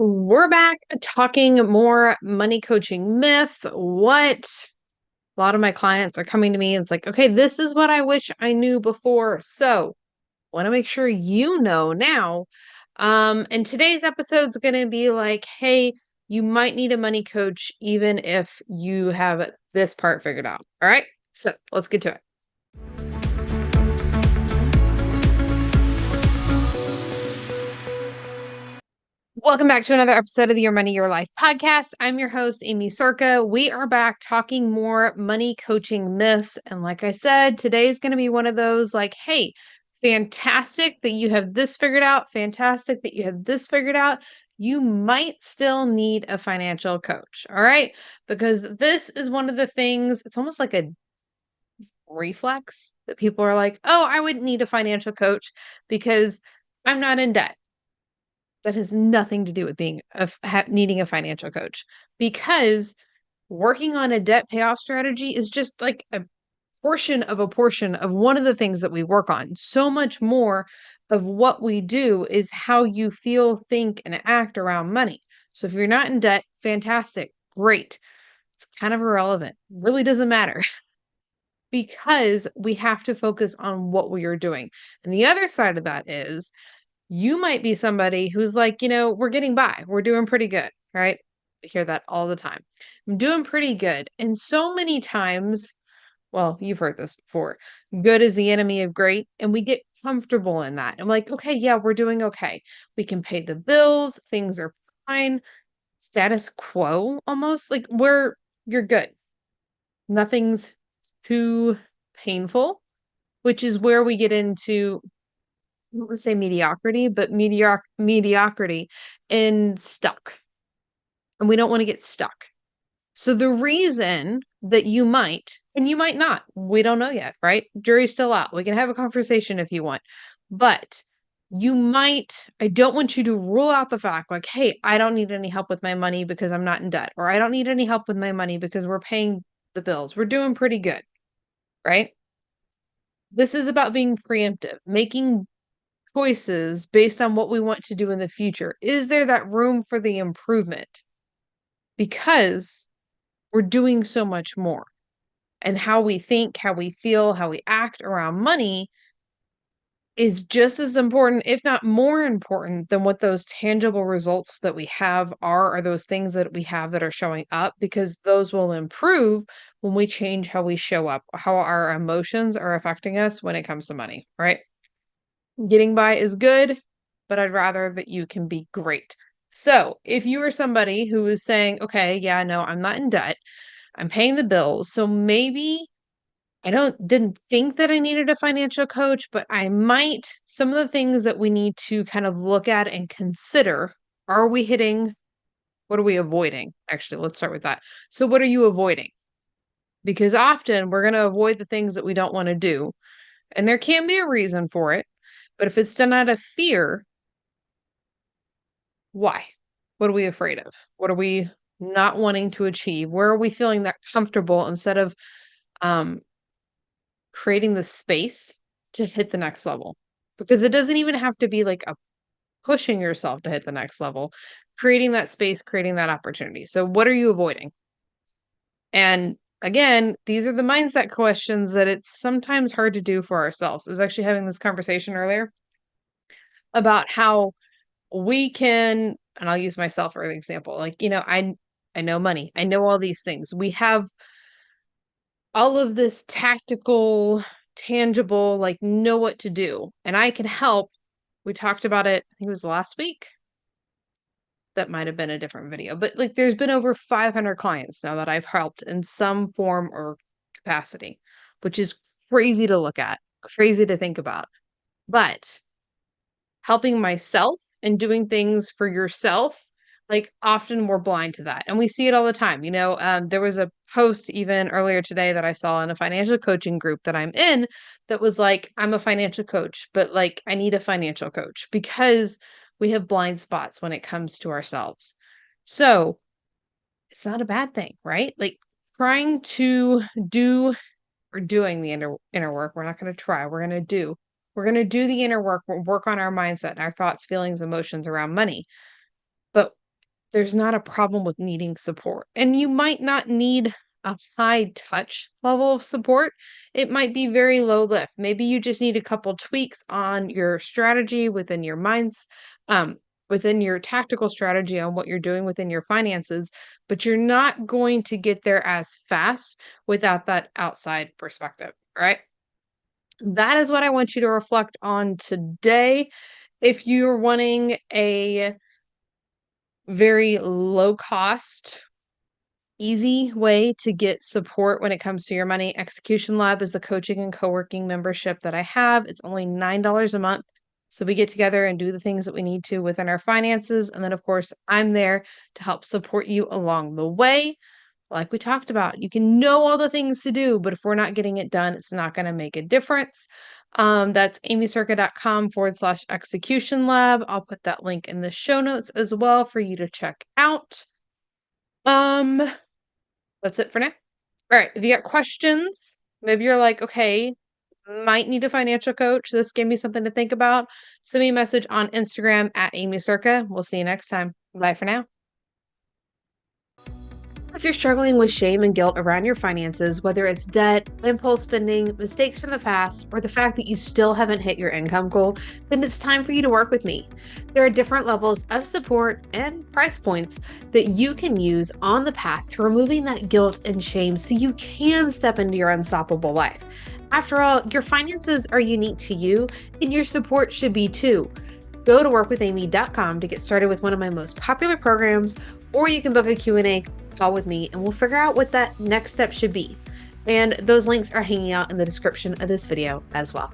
We're back talking more money coaching myths. A lot of my clients are coming to me and it's like, okay, this is what I wish I knew before. So, want to make sure you know now. And today's episode is going to be like, hey, you might need a money coach even if you have this part figured out. All right. So, let's get to it. Welcome back to another episode of the Your Money, Your Life podcast. I'm your host, Aimee Cerka. We are back talking more money coaching myths. And like I said, today is going to be one of those like, hey, fantastic that you have this figured out. Fantastic that you have this figured out. You might still need a financial coach. All right. Because this is one of the things, it's almost like a reflex that people are like, oh, I wouldn't need a financial coach because I'm not in debt. That has nothing to do with needing a financial coach, because working on a debt payoff strategy is just like a portion of one of the things that we work on. So much more of what we do is how you feel, think, and act around money. So if you're not in debt, fantastic, great. It's kind of irrelevant. Really doesn't matter because we have to focus on what we are doing. And the other side of that is you might be somebody who's like, we're getting by. We're doing pretty good, right? I hear that all the time. I'm doing pretty good. And so many times, well, you've heard this before. Good is the enemy of great. And we get comfortable in that. I'm like, okay, yeah, we're doing okay. We can pay the bills. Things are fine. Status quo almost like you're good. Nothing's too painful, which is where we get into I don't want to say mediocrity, but mediocrity and stuck. And we don't want to get stuck. So the reason that you might, and you might not, we don't know yet, right? Jury's still out. We can have a conversation if you want. But you might, I don't want you to rule out the fact like, hey, I don't need any help with my money because I'm not in debt, or I don't need any help with my money because we're paying the bills. We're doing pretty good, right? This is about being preemptive, making choices based on what we want to do in the future. Is there that room for the improvement? Because we're doing so much more. And how we think, how we feel, how we act around money is just as important, if not more important, than what those tangible results that we have are, or those things that we have that are showing up, because those will improve when we change how we show up, how our emotions are affecting us when it comes to money, right? Getting by is good, but I'd rather that you can be great. So if you are somebody who is saying, okay, yeah, no, I'm not in debt, I'm paying the bills. So maybe didn't think that I needed a financial coach, but I might. Some of the things that we need to kind of look at and consider, are we hitting, what are we avoiding? Actually, let's start with that. So what are you avoiding? Because often we're going to avoid the things that we don't want to do. And there can be a reason for it. But if it's done out of fear, why? What are we afraid of? What are we not wanting to achieve? Where are we feeling that comfortable instead of um, creating the space to hit the next level? Because it doesn't even have to be like a pushing yourself to hit the next level, creating that space, creating that opportunity. So, what are you avoiding? And again, these are the mindset questions that it's sometimes hard to do for ourselves. I was actually having this conversation earlier about how we can, and I'll use myself for an example. Like, I know money. I know all these things. We have all of this tactical, tangible, like know what to do. And I can help. We talked about it, I think it was last week. That might have been a different video, but like there's been over 500 clients now that I've helped in some form or capacity, which is crazy to look at, crazy to think about. But helping myself and doing things for yourself, like often we're blind to that. And we see it all the time. There was a post even earlier today that I saw in a financial coaching group that I'm in that was like, I'm a financial coach, but like I need a financial coach because we have blind spots when it comes to ourselves. So it's not a bad thing, right? Like trying to do or doing the inner work. We're not going to try, we're going to do. We're going to do the inner work, we'll work on our mindset and our thoughts, feelings, emotions around money. But there's not a problem with needing support. And you might not need a high touch level of support. It might be very low lift. Maybe you just need a couple tweaks on your strategy within your minds, um, within your tactical strategy on what you're doing within your finances, but you're not going to get there as fast without that outside perspective, right? That is what I want you to reflect on today. If you're wanting a very low cost, easy way to get support when it comes to your money, Execution Lab is the coaching and co-working membership that I have. It's only $9 a month. So we get together and do the things that we need to within our finances. And then, of course, I'm there to help support you along the way. Like we talked about, you can know all the things to do, but if we're not getting it done, it's not going to make a difference. That's aimeecerka.com/execution lab. I'll put that link in the show notes as well for you to check out. Um, that's it for now. All right. If you got questions, maybe you're like, okay, might need a financial coach. This gave me something to think about. Send me a message on Instagram at Aimee Cerka. We'll see you next time. Bye for now. If you're struggling with shame and guilt around your finances, whether it's debt, impulse spending, mistakes from the past, or the fact that you still haven't hit your income goal, then it's time for you to work with me. There are different levels of support and price points that you can use on the path to removing that guilt and shame so you can step into your unstoppable life. After all, your finances are unique to you, and your support should be too. Go to workwithaimee.com to get started with one of my most popular programs, or you can book a Q&A call with me and we'll figure out what that next step should be. And those links are hanging out in the description of this video as well.